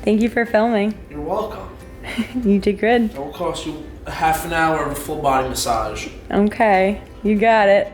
Thank you for filming. You're welcome. You did good. It will cost you a half an hour of a full body massage. Okay, you got it.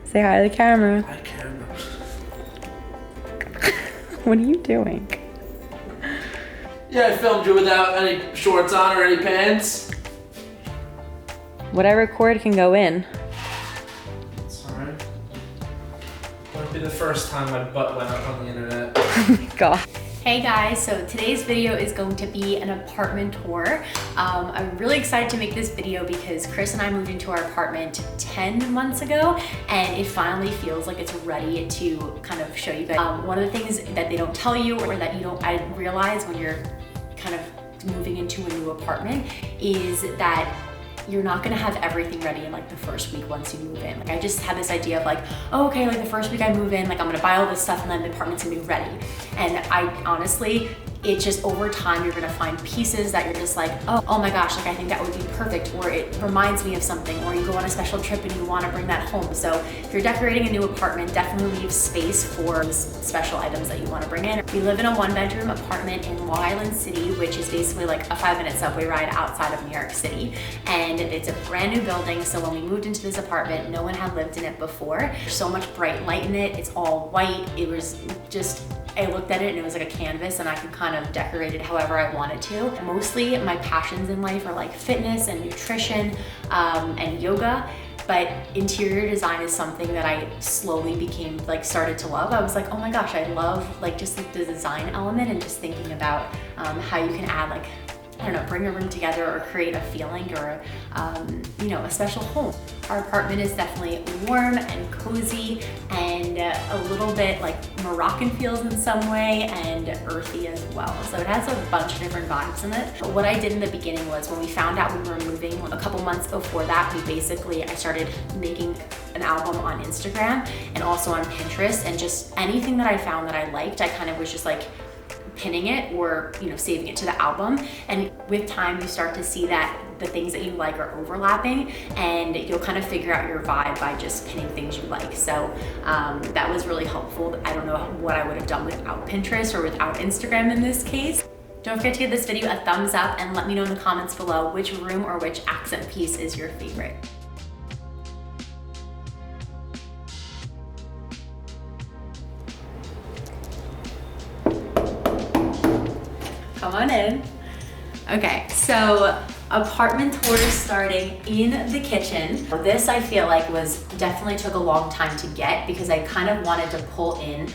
Say hi to the camera. Hi, camera. What are you doing? Yeah, I filmed you without any shorts on or any pants. Whatever cord can go in. It's alright. Won't be the first time my butt went up on the internet. Oh my god. Hey guys, so today's video is going to be an apartment tour. I'm really excited to make this video because Chris and I moved into our apartment 10 months ago and it finally feels like it's ready to kind of show you guys. One of the things that they don't tell you or that I realize when you're kind of moving into a new apartment is that you're not gonna have everything ready in like the first week once you move in. Like I just had this idea of like, oh, okay, like the first week I move in, like I'm gonna buy all this stuff and then the apartment's gonna be ready. And I honestly, it just over time, you're gonna find pieces that you're just like, oh my gosh, like I think that would be perfect, or it reminds me of something, or you go on a special trip and you wanna bring that home. So if you're decorating a new apartment, definitely leave space for special items that you wanna bring in. We live in a 1-bedroom apartment in Long Island City, which is basically like a 5-minute subway ride outside of New York City. And it's a brand new building, so when we moved into this apartment, no one had lived in it before. There's so much bright light in it, it's all white. It was just, I looked at it and it was like a canvas and I could kind of decorate it however I wanted to. Mostly my passions in life are like fitness and nutrition and yoga, but interior design is something that I slowly started to love. I was like, oh my gosh, I love like just the design element and just thinking about how you can add like, I don't know, bring a room together or create a feeling or, you know, a special home. Our apartment is definitely warm and cozy and a little bit like Moroccan feels in some way and earthy as well. So it has a bunch of different vibes in it. But what I did in the beginning was when we found out we were moving a couple months before that, I started making an album on Instagram and also on Pinterest, and just anything that I found that I liked, I kind of was just like pinning it or, you know, saving it to the album. And with time, you start to see that the things that you like are overlapping and you'll kind of figure out your vibe by just pinning things you like. So that was really helpful. I don't know what I would have done without Pinterest or without Instagram in this case. Don't forget to give this video a thumbs up and let me know in the comments below which room or which accent piece is your favorite. Come on in. Okay, so apartment tour is starting in the kitchen. This I feel like definitely took a long time to get because I kind of wanted to pull in,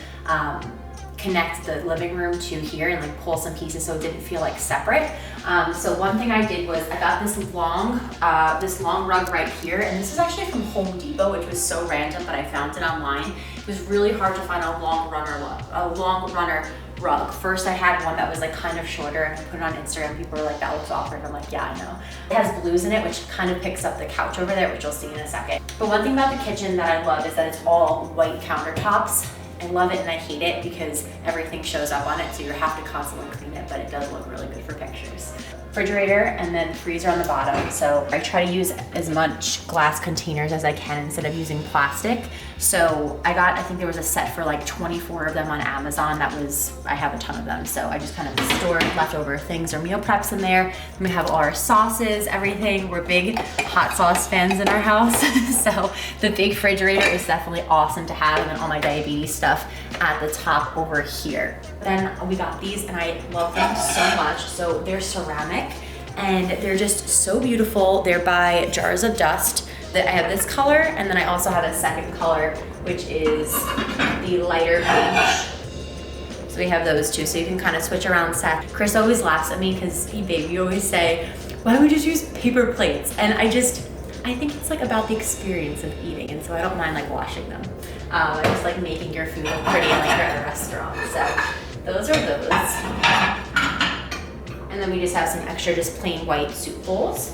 connect the living room to here and like pull some pieces so it didn't feel like separate. So one thing I did was I got this long rug right here, and this is actually from Home Depot, which was so random, but I found it online. It was really hard to find a long runner rug. First I had one that was like kind of shorter and I put it on Instagram. People were like, that looks awkward. I'm like, yeah, I know. It has blues in it, which kind of picks up the couch over there, which you'll see in a second. But one thing about the kitchen that I love is that it's all white countertops. I love it and I hate it because everything shows up on it, so you have to constantly clean it, but it does look really good for pictures. Refrigerator and then freezer on the bottom. So I try to use as much glass containers as I can instead of using plastic. So I think there was a set for like 24 of them on Amazon. I have a ton of them. So I just kind of stored leftover things or meal preps in there. And we have all our sauces, everything. We're big hot sauce fans in our house. So the big refrigerator is definitely awesome to have, and then all my diabetes stuff at the top over here. Then we got these and I love them so much. So they're ceramic and they're just so beautiful. They're by Jars of Dust. I have this color and then I also have a second color, which is the lighter beige. So we have those two, so you can kind of switch around set. Chris always laughs at me because, hey babe, you always say, why don't we just use paper plates? And I think it's like about the experience of eating, and so I don't mind like washing them. I just like making your food look pretty like you're at a restaurant. So those are those. And then we just have some extra just plain white soup bowls.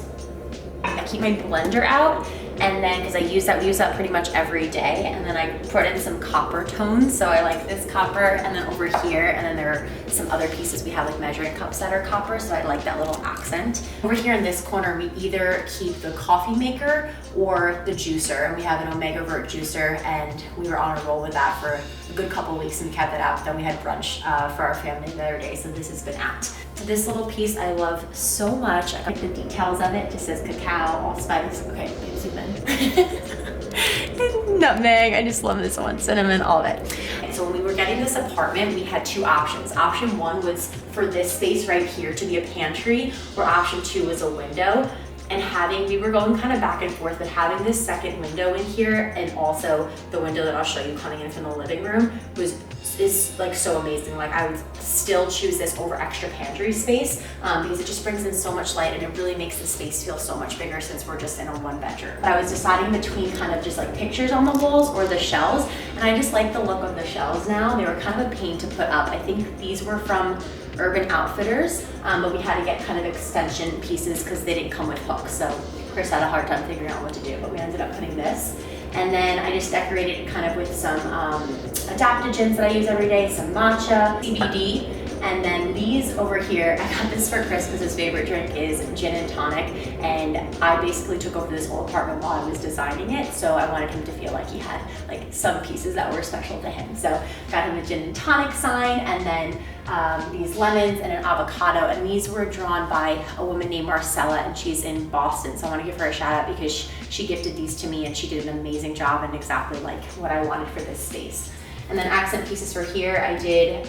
I keep my blender out, and then because we use that pretty much every day, and then I put in some copper tones. So I like this copper, and then over here, and then there are some other pieces we have like measuring cups that are copper, so I like that little accent. Over here in this corner, we either keep the coffee maker or the juicer, and we have an Omega Vert juicer, and we were on a roll with that for a good couple weeks and kept it out. Then we had brunch for our family the other day, so this has been out. So this little piece I love so much. I like the details of it. It just says cacao, allspice. Okay, let me zoom in. Nutmeg, I just love this one. Cinnamon, all of it. And so when we were getting this apartment, we had two options. Option one was for this space right here to be a pantry, or option two was a window. And we were going kind of back and forth, but having this second window in here, and also the window that I'll show you coming in from the living room, is like so amazing. Like, I would still choose this over extra pantry space because it just brings in so much light, and it really makes the space feel so much bigger since we're just in a one bedroom. But I was deciding between kind of just like pictures on the walls or the shelves, and I just like the look of the shelves now. They were kind of a pain to put up. I think these were from Urban Outfitters, but we had to get kind of extension pieces because they didn't come with hooks. So Chris had a hard time figuring out what to do, but we ended up putting this. And then I just decorated it kind of with some adaptogens that I use every day, some matcha, CBD, and then these over here, I got this for Chris because his favorite drink is gin and tonic, and I basically took over this whole apartment while I was designing it, so I wanted him to feel like he had like some pieces that were special to him. So got him a gin and tonic sign, and then these lemons and an avocado, and these were drawn by a woman named Marcella, and she's in Boston, so I want to give her a shout out because she gifted these to me and she did an amazing job and exactly like what I wanted for this space. And then accent pieces for here, I did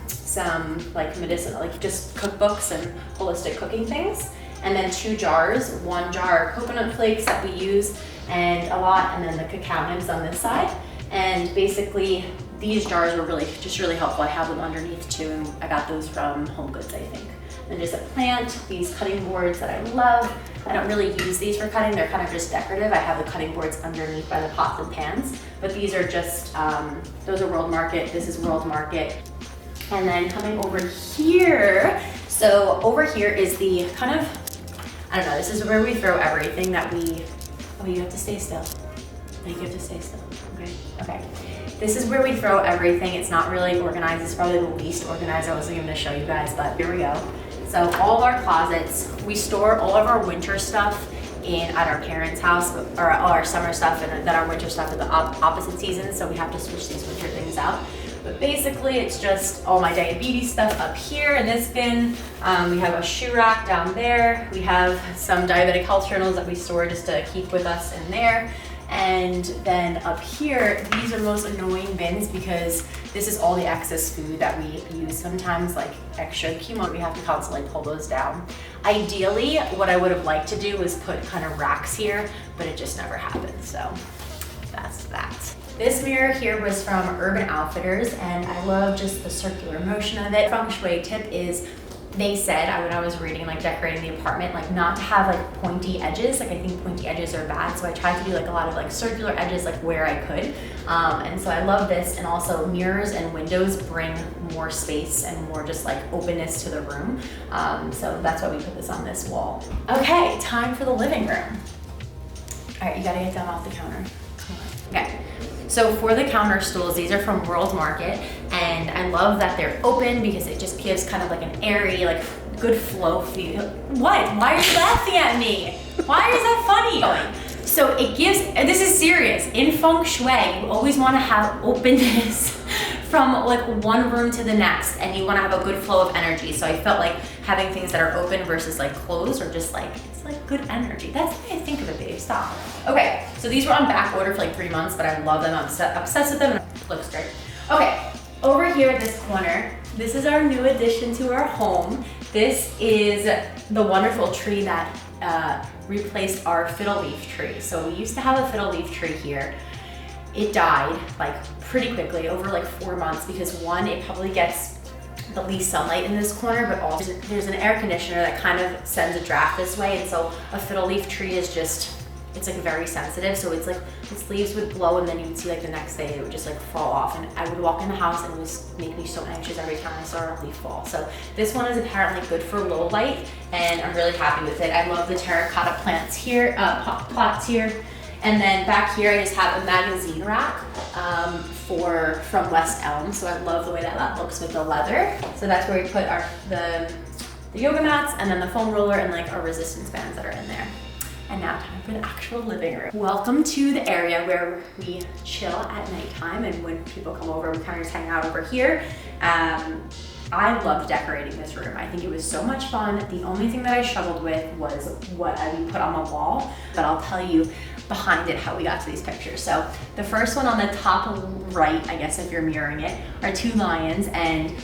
some like medicinal, like just cookbooks and holistic cooking things, and then two jars. One jar coconut flakes that we use and a lot, and then the cacao nibs on this side. And basically these jars were really helpful. I have them underneath too, and I got those from Home Goods, I think. And just a plant, these cutting boards that I love. I don't really use these for cutting, they're kind of just decorative. I have the cutting boards underneath by the pots and pans, but these are just, those are World Market, this is World Market. And then coming over here, so over here is the kind of, I don't know, this is where we throw everything that we, oh, you have to stay still. You have to stay still, okay. This is where we throw everything. It's not really organized. It's probably the least organized I was going to show you guys, but here we go. So all of our closets, we store all of our winter stuff at our parents' house, or all our summer stuff, and then our winter stuff at the opposite season, so we have to switch these winter things out. But basically, it's just all my diabetes stuff up here in this bin. We have a shoe rack down there. We have some diabetic health journals that we store just to keep with us in there. And then up here, these are the most annoying bins because this is all the excess food that we use sometimes, like extra chemo. We have to constantly pull those down. Ideally, what I would have liked to do was put kind of racks here, but it just never happened, so that's that. This mirror here was from Urban Outfitters, and I love just the circular motion of it. Feng Shui tip is, they said, when I was reading, like decorating the apartment, like not to have like pointy edges. Like I think pointy edges are bad, so I tried to do like a lot of like circular edges, like where I could. And so I love this, and also mirrors and windows bring more space and more just like openness to the room. So that's why we put this on this wall. Okay, time for the living room. All right, you gotta get down off the counter. Come on. Okay. So for the counter stools, these are from World Market, and I love that they're open because it just gives kind of like an airy, like good flow feel. What? Why are you laughing at me? Why is that funny? So it gives, and this is serious, in Feng Shui, you always want to have openness from like one room to the next, and you want to have a good flow of energy. So I felt like having things that are open versus like closed, or just like, it's like good energy. That's what I think of it, babe, stop. Okay, so these were on back order for like 3 months, but I love them, I'm obsessed with them, and it looks great. Okay, over here, this corner, this is our new addition to our home. This is the wonderful tree that replaced our fiddle leaf tree. So we used to have a fiddle leaf tree here. It died like pretty quickly, over like 4 months, because one, it probably gets the least sunlight in this corner, but also there's an air conditioner that kind of sends a draft this way, and so a fiddle leaf tree is just, it's like very sensitive, so it's like its leaves would blow, and then you would see like the next day it would just like fall off, and I would walk in the house and it would make me so anxious every time I saw a leaf fall. So this one is apparently good for low light, and I'm really happy with it. I love the terracotta plants here, pots here, And then back here, I just have a magazine rack from West Elm. So I love the way that looks with the leather. So that's where we put the yoga mats and then the foam roller and like our resistance bands that are in there. And now time for the actual living room. Welcome to the area where we chill at nighttime, and when people come over, we kind of just hang out over here. I loved decorating this room. I think it was so much fun. The only thing that I struggled with was what I would put on the wall, but I'll tell you behind it how we got to these pictures. So the first one on the top right, I guess if you're mirroring it, are two lions, and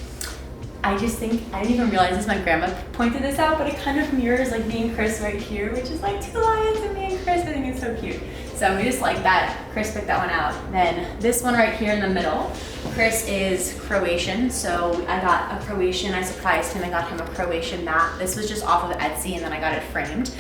I just think, I didn't even realize this, my grandma pointed this out, but it kind of mirrors like me and Chris right here, which is like two lions and me and Chris. I think it's so cute. So we just like that. Chris picked that one out. Then this one right here in the middle, Chris is Croatian, so I got a Croatian, I surprised him, I got him a Croatian mat. This was just off of Etsy and then I got it framed.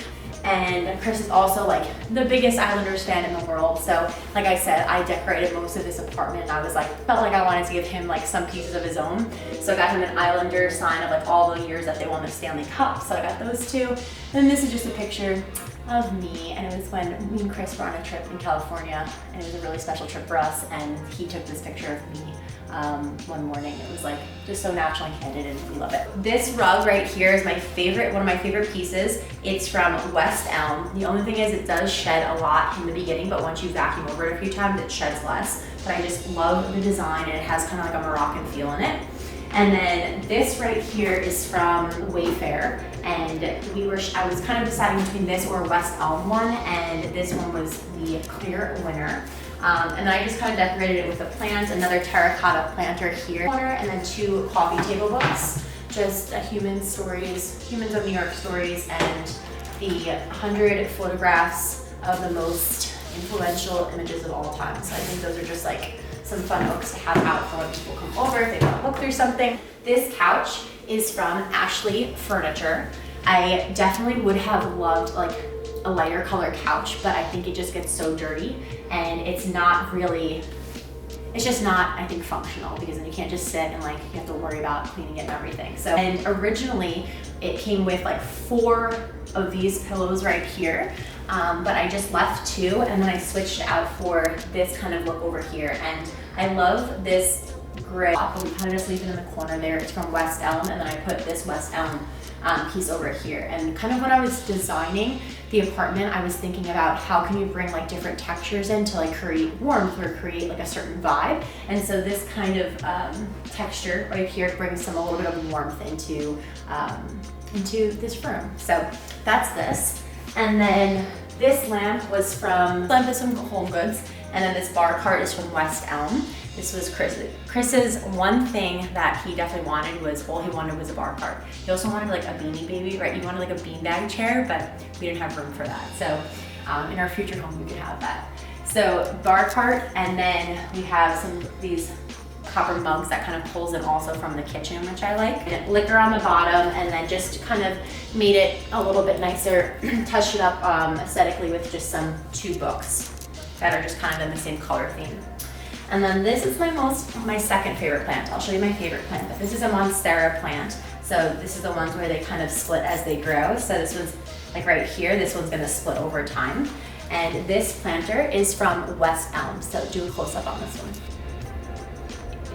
And Chris is also like the biggest Islanders fan in the world. So like I said, I decorated most of this apartment and I was like, felt like I wanted to give him like some pieces of his own. So I got him an Islander sign of like all the years that they won the Stanley Cup. So I got those two. And then this is just a picture of me, and it was when me and Chris were on a trip in California, and it was a really special trip for us, and he took this picture of me one morning. It was like just so natural and candid, and we love it. This rug right here is my favorite, one of my favorite pieces. It's from West Elm. The only thing is it does shed a lot in the beginning, but once you vacuum over it a few times, it sheds less. But I just love the design, and it has kind of like a Moroccan feel in it. And then this right here is from Wayfair, and I was kind of deciding between this or West Elm one, and this one was the clear winner. And then I just kind of decorated it with a plant, another terracotta planter here, and then two coffee table books, just Humans of New York stories, and the 100 photographs of the most influential images of all time. So I think those are just like some fun books to have out for when people come over if they want to look through something. This couch is from Ashley Furniture. I definitely would have loved like a lighter color couch, but I think it just gets so dirty, and it's just not, I think, functional, because then you can't just sit and like you have to worry about cleaning it and everything. So, and originally it came with like 4 of these pillows right here, but I just left 2, and then I switched out for this kind of look over here. And I love this gray, but we kind of just leave it in the corner there. It's from West Elm, and then I put this West Elm piece over here. And kind of when I was designing the apartment, I was thinking about how can you bring like different textures in to like create warmth or create like a certain vibe. And so this kind of texture right here brings a little bit of warmth into this room. So that's this. And then this lamp was from Home Goods, and then this bar cart is from West Elm. This was Chris's one thing that he definitely wanted was, all he wanted was a bar cart. He also wanted like a beanie baby, right? He wanted like a beanbag chair, but we didn't have room for that. So in our future home, we could have that. So bar cart, and then we have some of these copper mugs that kind of pulls in also from the kitchen, which I like. And liquor on the bottom, and then just kind of made it a little bit nicer, touched it up aesthetically with just some 2 books that are just kind of in the same color theme. And then this is my second favorite plant. I'll show you my favorite plant, but this is a Monstera plant. So this is the ones where they kind of split as they grow. So this one's like right here, this one's gonna split over time. And this planter is from West Elm. So do a close up on this one.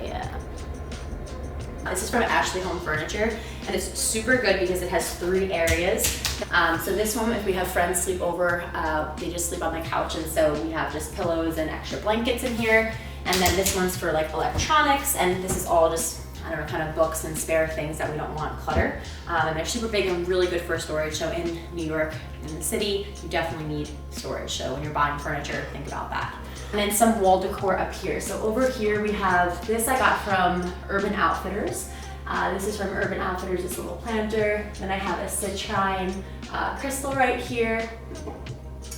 Yeah. This is from Ashley Home Furniture, and it's super good because it has 3 areas. So this one, if we have friends sleep over, they just sleep on the couch, and so we have just pillows and extra blankets in here. And then this one's for like electronics, and this is all just, I don't know, kind of books and spare things that we don't want clutter. And they're super big and really good for storage. So in New York, in the city, you definitely need storage. So when you're buying furniture, think about that. And then some wall decor up here. So over here we have, this I got from Urban Outfitters. This is from Urban Outfitters, this little planter. Then I have a citrine crystal right here.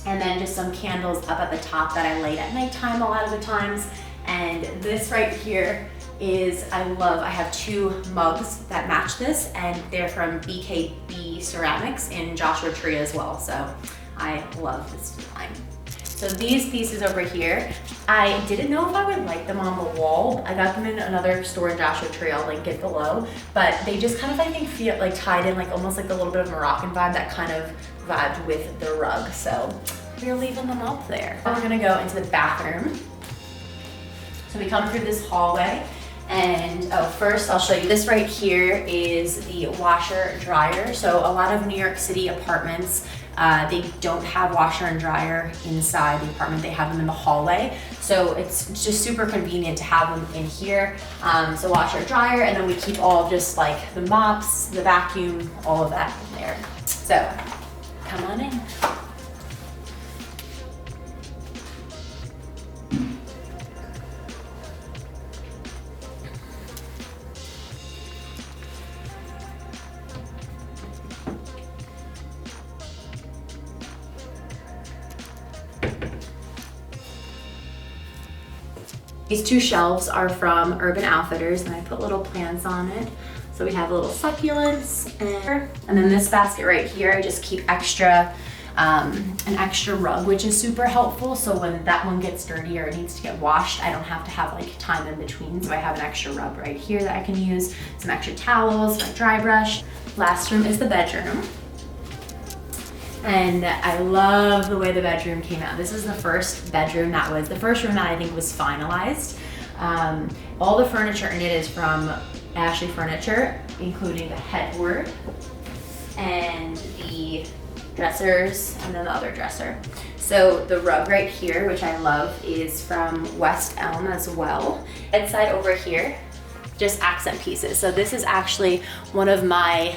And then just some candles up at the top that I light at nighttime a lot of the times. And this right here is, I have 2 mugs that match this, and they're from BKB Ceramics in Joshua Tree as well. So I love this design. So these pieces over here, I didn't know if I would like them on the wall. I got them in another store in Joshua Tree, I'll link it below. But they just kind of, I think, tied in like almost like a little bit of Moroccan vibe that kind of vibed with the rug. So we're leaving them up there. We're gonna go into the bathroom. So we come through this hallway, and first I'll show you this right here is the washer dryer. So a lot of New York City apartments, they don't have washer and dryer inside the apartment, they have them in the hallway. So it's just super convenient to have them in here. So washer, dryer, and then we keep all of just like the mops, the vacuum, all of that in there. So come on in. These two shelves are from Urban Outfitters, and I put little plants on it. So we have little succulents, and then this basket right here, I just keep an extra rug, which is super helpful. So when that one gets dirty or it needs to get washed, I don't have to have like time in between. So I have an extra rug right here that I can use, some extra towels, my dry brush. Last room is the bedroom. And I love the way the bedroom came out. This is the first bedroom that was, the first room that I think was finalized. All the furniture in it is from Ashley Furniture, including the headboard and the dressers and then the other dresser. So the rug right here, which I love, is from West Elm as well. Bedside over here, just accent pieces. So this is actually one of my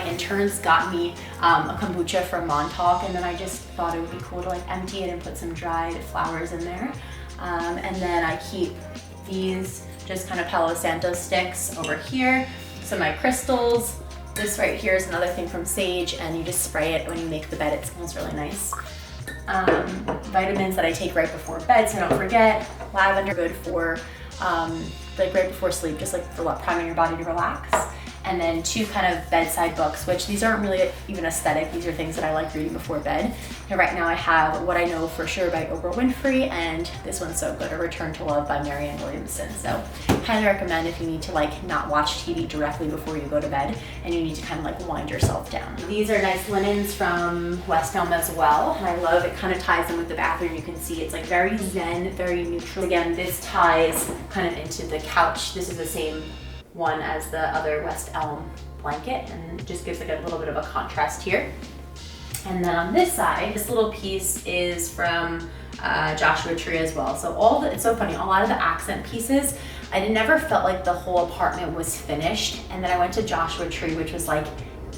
interns got me a kombucha from Montauk, and then I just thought it would be cool to like empty it and put some dried flowers in there. And then I keep these just kind of Palo Santo sticks over here. So my crystals, this right here is another thing from Sage, and you just spray it when you make the bed. It smells really nice. Vitamins that I take right before bed so I don't forget. Lavender, good for like right before sleep, just like for priming your body to relax. And then two kind of bedside books, which these aren't really even aesthetic. These are things that I like reading before bed. And right now I have What I Know for Sure by Oprah Winfrey, and this one's so good, A Return to Love by Marianne Williamson. So highly recommend if you need to like not watch TV directly before you go to bed and you need to kind of like wind yourself down. These are nice linens from West Elm as well. And I love it, kind of ties in with the bathroom. You can see it's like very zen, very neutral. Again, this ties kind of into the couch. This is the same one as the other West Elm blanket, and it just gives like a little bit of a contrast here. And then on this side, this little piece is from Joshua Tree as well. So it's so funny, a lot of the accent pieces, I never felt like the whole apartment was finished. And then I went to Joshua Tree, which was like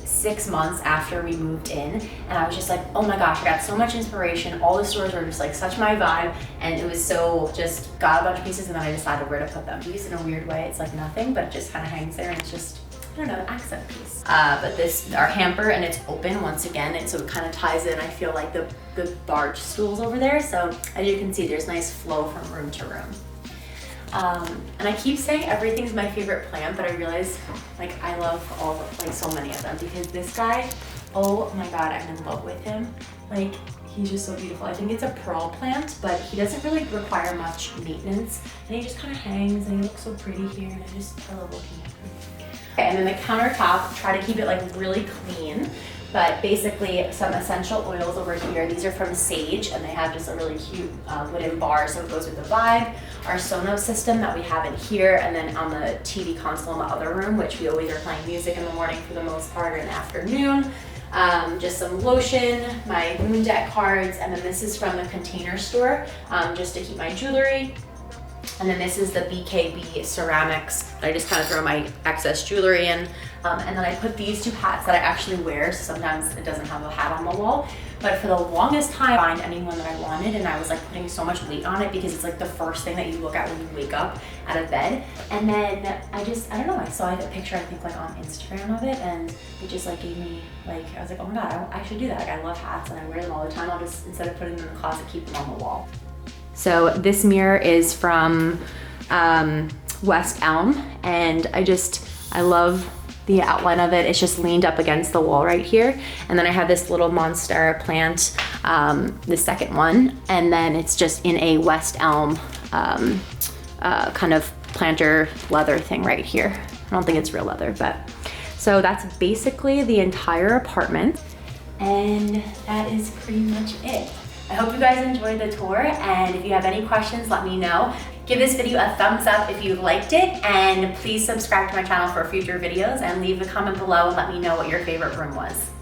6 months after we moved in, and I was just like, oh my gosh, I got so much inspiration. All the stores were just like such my vibe, and it was so just got a bunch of pieces, and then I decided where to put them. These in a weird way, it's like nothing, but it just kind of hangs there, and it's just, I don't know, an accent piece. But this, our hamper, and it's open once again, and so it kind of ties in, I feel like the barge stools over there. So as you can see, there's nice flow from room to room. And I keep saying everything's my favorite plant, but I realize like I love like so many of them, because this guy, oh my god, I'm in love with him. Like, he's just so beautiful. I think it's a pearl plant, but he doesn't really require much maintenance, and he just kind of hangs and he looks so pretty here, and I love looking at him. Okay, and then the countertop, try to keep it like really clean. But basically some essential oils over here. These are from Sage, and they have just a really cute wooden bar, so it goes with the vibe. Our Sonos system that we have in here, and then on the TV console in the other room, which we always are playing music in the morning for the most part, or in the afternoon. Just some lotion, my Moon Deck cards, and then this is from the Container Store, just to keep my jewelry. And then this is the BKB ceramics. I just kind of throw my excess jewelry in. And then I put these two hats that I actually wear. So sometimes it doesn't have a hat on the wall. But for the longest time, I didn't find anyone that I wanted, and I was like putting so much weight on it because it's like the first thing that you look at when you wake up out of bed. And then I don't know, I saw a picture, I think like on Instagram of it, and it just like gave me like, I was like, oh my god, I should do that. Like, I love hats and I wear them all the time. I'll just, instead of putting them in the closet, keep them on the wall. So this mirror is from West Elm, and I love the outline of it. It's just leaned up against the wall right here. And then I have this little Monstera plant, the second one, and then it's just in a West Elm kind of planter leather thing right here. I don't think it's real leather, but so that's basically the entire apartment, and that is pretty much it. I hope you guys enjoyed the tour, and if you have any questions, let me know. Give this video a thumbs up if you liked it, and please subscribe to my channel for future videos and leave a comment below and let me know what your favorite room was.